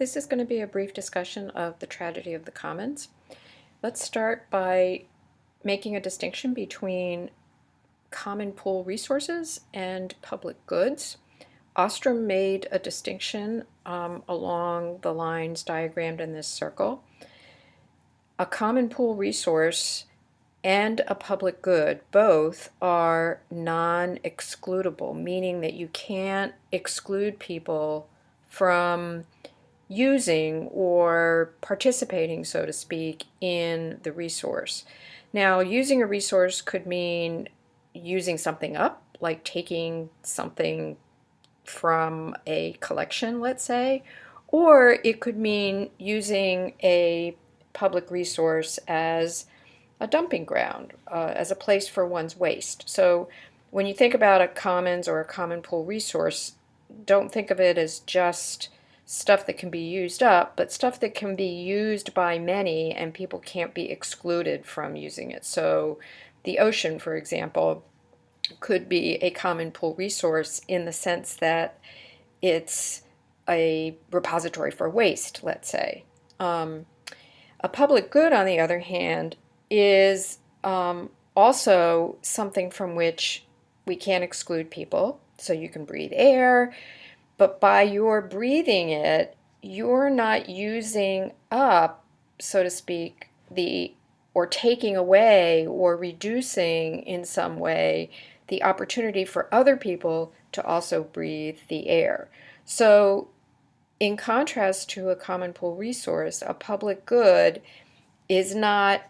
This is going to be a brief discussion of the tragedy of the commons. Let's start by making a distinction between common pool resources and public goods. Ostrom made a distinction along the lines diagrammed in this circle. A common pool resource and a public good both are non-excludable, meaning that you can't exclude people from using or participating, so to speak, in the resource. Now, using a resource could mean using something up, like taking something from a collection, let's say, or it could mean using a public resource as a dumping ground, as a place for one's waste. So when you think about a commons or a common pool resource, don't think of it as just stuff that can be used up, but stuff that can be used by many and people can't be excluded from using it. So the ocean, for example, could be a common pool resource in the sense that it's a repository for waste, let's say. A public good, on the other hand, is also something from which we can't exclude people. So you can breathe air, but by your breathing it, you're not using up, so to speak, or taking away or reducing in some way the opportunity for other people to also breathe the air. So in contrast to a common pool resource, a public good is not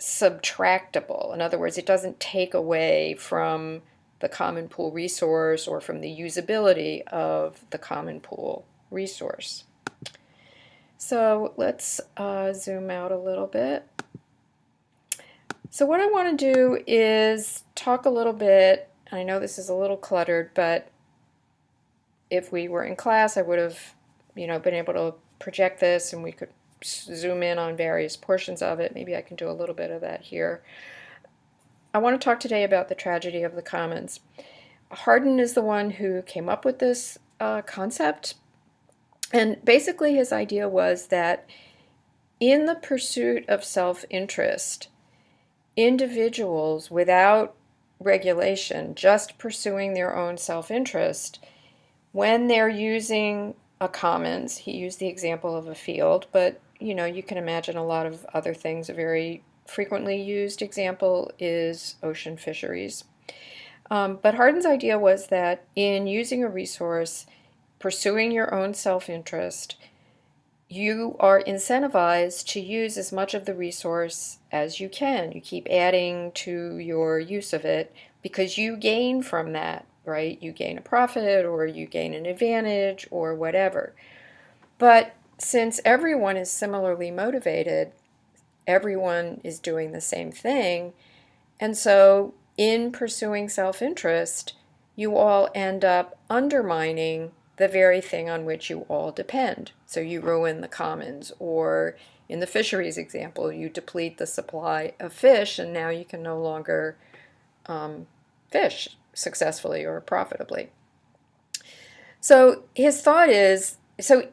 subtractable. In other words, it doesn't take away from the common pool resource or from the usability of the common pool resource. So let's zoom out a little bit. So what I want to do is talk a little bit. I know this is a little cluttered, but if we were in class, I would have, been able to project this and we could zoom in on various portions of it. Maybe I can do a little bit of that here. I want to talk today about the tragedy of the commons. Hardin is the one who came up with this concept, and basically his idea was that in the pursuit of self-interest, individuals without regulation, just pursuing their own self-interest, when they're using a commons, he used the example of a field, but you can imagine a lot of other things. A very frequently used example is ocean fisheries. But Hardin's idea was that in using a resource, pursuing your own self-interest, you are incentivized to use as much of the resource as you can. You keep adding to your use of it because you gain from that, right? You gain a profit or you gain an advantage or whatever. But since everyone is similarly motivated, everyone is doing the same thing, and so in pursuing self-interest, you all end up undermining the very thing on which you all depend. So you ruin the commons, or in the fisheries example, you deplete the supply of fish, and now you can no longer fish successfully or profitably. So his thought is, so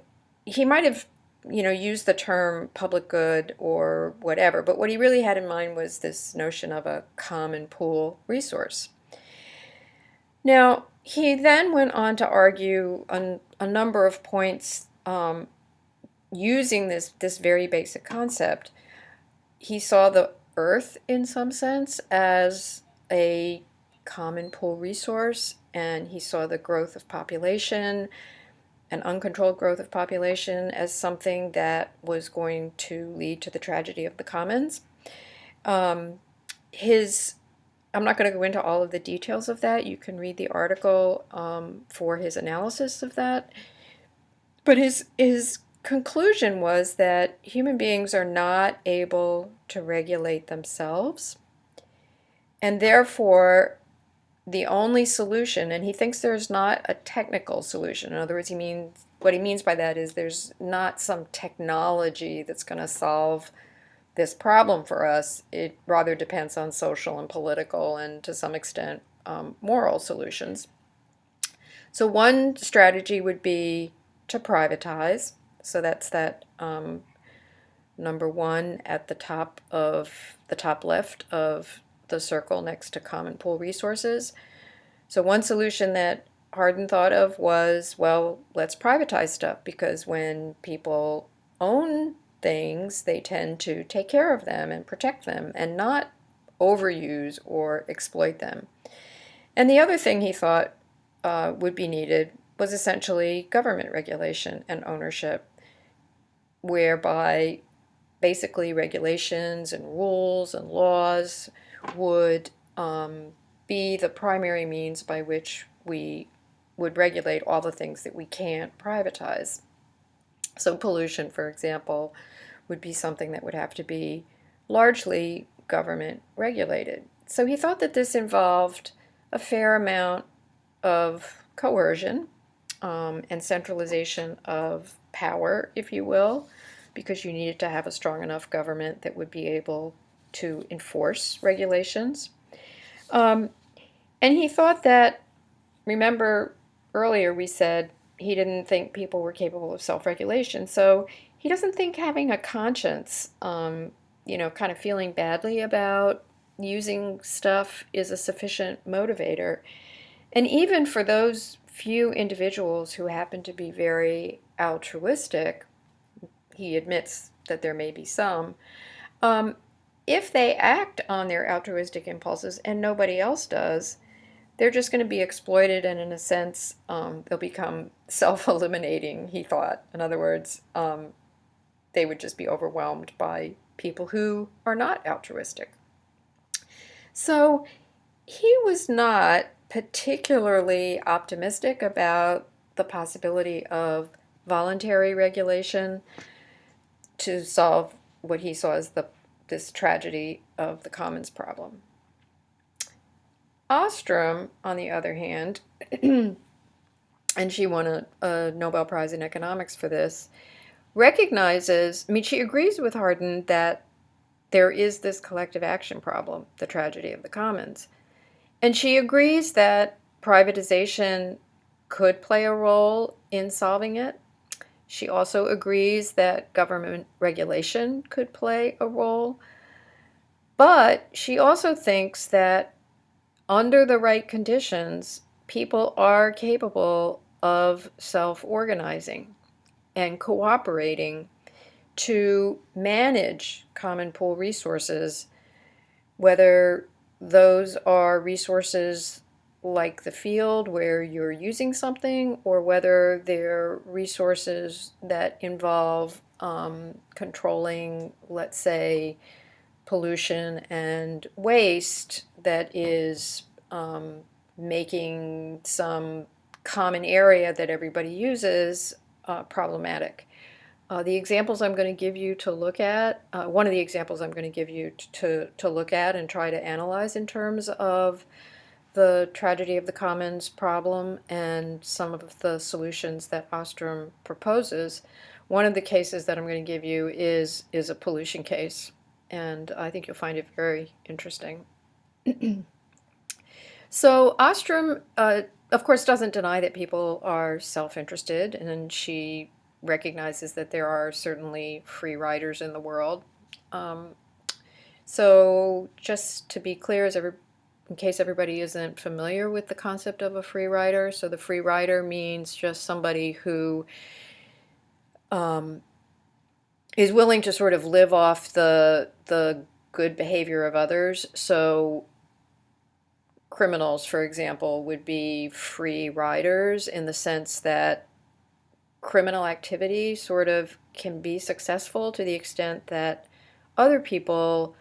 he might have used the term public good or whatever, but what he really had in mind was this notion of a common pool resource. Now, he then went on to argue a number of points using this very basic concept. He saw the earth, in some sense, as a common pool resource, and he saw the growth of population, an uncontrolled growth of population, as something that was going to lead to the tragedy of the commons. I'm not going to go into all of the details of that. You can read the article for his analysis of that. But his conclusion was that human beings are not able to regulate themselves, and therefore the only solution, and he thinks there's not a technical solution. In other words, what he means by that is there's not some technology that's going to solve this problem for us. It rather depends on social and political and to some extent moral solutions. So one strategy would be to privatize. So that's that number one at the top left of the circle next to common pool resources. So one solution that Hardin thought of was, well, let's privatize stuff, because when people own things, they tend to take care of them and protect them and not overuse or exploit them. And the other thing he thought would be needed was essentially government regulation and ownership, whereby basically regulations and rules and laws would be the primary means by which we would regulate all the things that we can't privatize. So pollution, for example, would be something that would have to be largely government regulated. So he thought that this involved a fair amount of coercion and centralization of power, if you will, because you needed to have a strong enough government that would be able to enforce regulations. And he thought that, remember earlier we said he didn't think people were capable of self-regulation, so he doesn't think having a conscience, kind of feeling badly about using stuff is a sufficient motivator. And even for those few individuals who happen to be very altruistic, he admits that there may be some, if they act on their altruistic impulses and nobody else does, they're just going to be exploited, and in a sense, they'll become self-eliminating, he thought. In other words, they would just be overwhelmed by people who are not altruistic. So he was not particularly optimistic about the possibility of voluntary regulation to solve what he saw as this tragedy of the commons problem. Ostrom, on the other hand, and she won a Nobel Prize in economics for this, she agrees with Hardin that there is this collective action problem, the tragedy of the commons. And she agrees that privatization could play a role in solving it. She also agrees that government regulation could play a role. But she also thinks that under the right conditions, people are capable of self-organizing and cooperating to manage common pool resources, whether those are resources like the field where you're using something, or whether they're resources that involve controlling, let's say, pollution and waste that is making some common area that everybody uses problematic. The examples I'm going to give you to look at, one of the examples I'm going to give you to look at and try to analyze in terms of the tragedy of the commons problem and some of the solutions that Ostrom proposes. One of the cases that I'm going to give you is a pollution case, and I think you'll find it very interesting. So Ostrom, of course, doesn't deny that people are self-interested, and she recognizes that there are certainly free riders in the world. So just to be clear, in case everybody isn't familiar with the concept of a free rider, so the free rider means just somebody who is willing to sort of live off the good behavior of others. So criminals, for example, would be free riders in the sense that criminal activity sort of can be successful to the extent that other people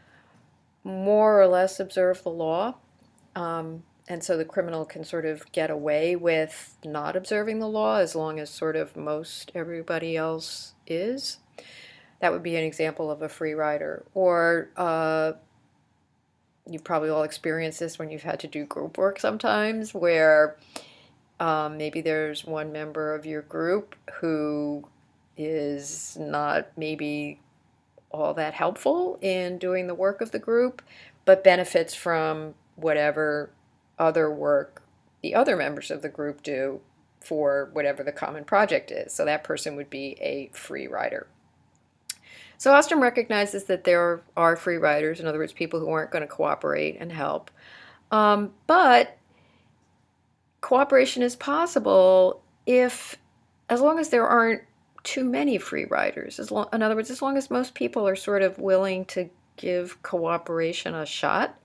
more or less observe the law. And so the criminal can sort of get away with not observing the law as long as sort of most everybody else is. That would be an example of a free rider. Or you've probably all experienced this when you've had to do group work sometimes, where maybe there's one member of your group who is not maybe all that helpful in doing the work of the group, but benefits from whatever other work the other members of the group do for whatever the common project is. So that person would be a free rider. So Ostrom recognizes that there are free riders, in other words, people who aren't going to cooperate and help. But cooperation is possible as long as there aren't too many free riders. In other words, as long as most people are sort of willing to give cooperation a shot,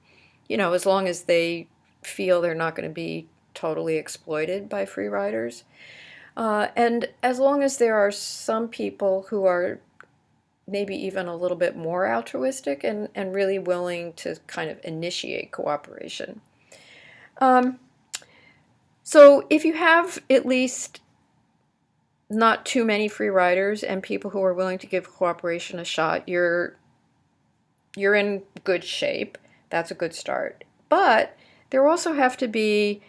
as long as they feel they're not going to be totally exploited by free riders. And as long as there are some people who are maybe even a little bit more altruistic and really willing to kind of initiate cooperation. So if you have at least not too many free riders and people who are willing to give cooperation a shot, you're in good shape. That's a good start. But there also have to be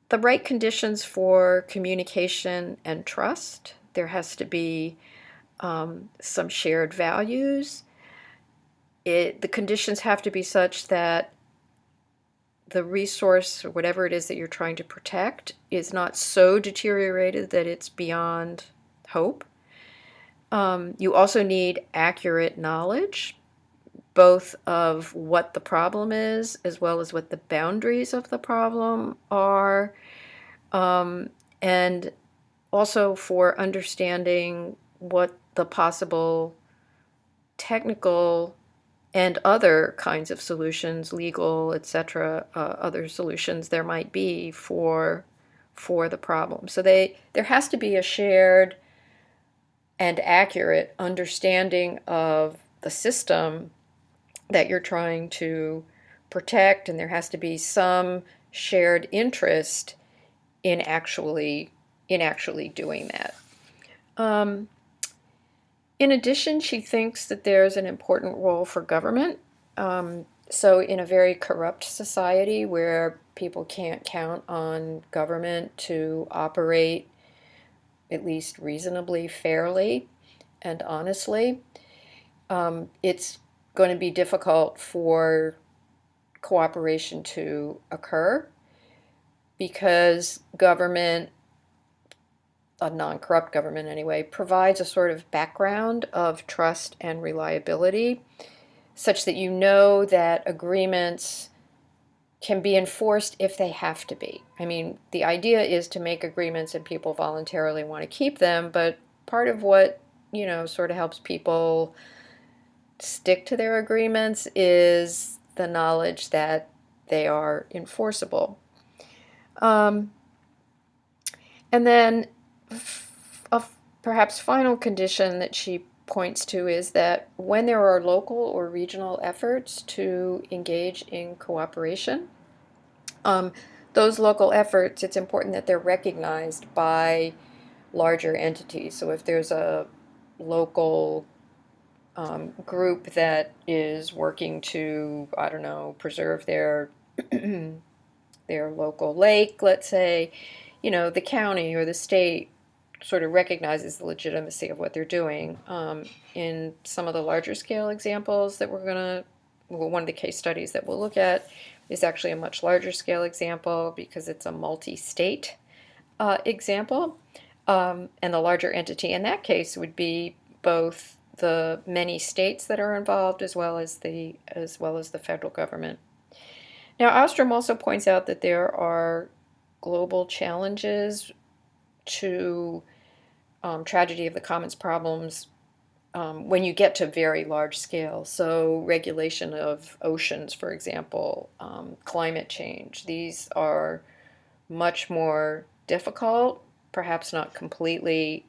the right conditions for communication and trust. There has to be some shared values. The conditions have to be such that the resource, or whatever it is that you're trying to protect, is not so deteriorated that it's beyond hope. You also need accurate knowledge, both of what the problem is as well as what the boundaries of the problem are, and also for understanding what the possible technical and other kinds of solutions, legal, etc., other solutions there might be for the problem. So there has to be a shared and accurate understanding of the system that you're trying to protect, and there has to be some shared interest in actually doing that. In addition, she thinks that there's an important role for government. So in a very corrupt society where people can't count on government to operate at least reasonably fairly and honestly, it's going to be difficult for cooperation to occur because government, a non-corrupt government anyway, provides a sort of background of trust and reliability such that you know that agreements can be enforced if they have to be. I mean, the idea is to make agreements and people voluntarily want to keep them, but part of what, sort of helps people stick to their agreements is the knowledge that they are enforceable. And then a perhaps final condition that she points to is that when there are local or regional efforts to engage in cooperation, those local efforts, it's important that they're recognized by larger entities. So if there's a local group that is working to, I don't know, preserve their their local lake, let's say, the county or the state sort of recognizes the legitimacy of what they're doing. In some of the larger scale examples that one of the case studies that we'll look at is actually a much larger scale example because it's a multi-state example. And the larger entity in that case would be both the many states that are involved as well as the federal government. Now, Ostrom also points out that there are global challenges to tragedy of the commons problems when you get to very large scale. So regulation of oceans, for example, climate change. These are much more difficult, perhaps not completely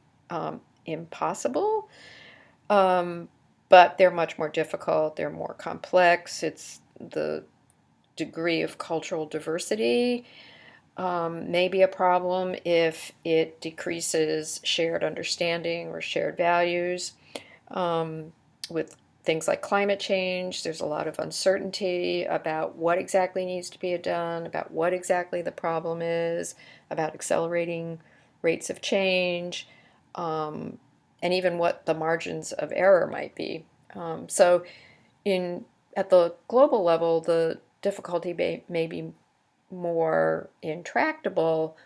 impossible, but they're much more difficult. They're more complex. It's the degree of cultural diversity may be a problem if it decreases shared understanding or shared values. With things like climate change, there's a lot of uncertainty about what exactly needs to be done, about what exactly the problem is, about accelerating rates of change, and even what the margins of error might be. So at the global level, the difficulty may be more intractable,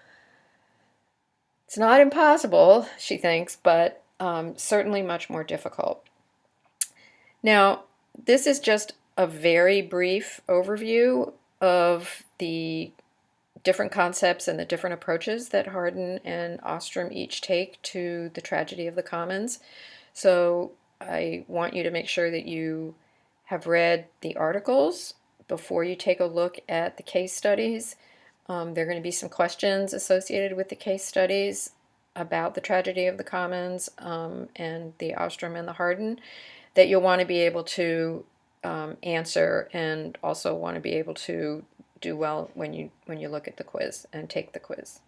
It's not impossible, she thinks, but certainly much more difficult. Now, this is just a very brief overview of the different concepts and the different approaches that Hardin and Ostrom each take to the tragedy of the commons. So I want you to make sure that you have read the articles before you take a look at the case studies. There are going to be some questions associated with the case studies about the tragedy of the commons and the Ostrom and the Hardin that you'll want to be able to answer, and also want to be able to do well when you look at the quiz and take the quiz.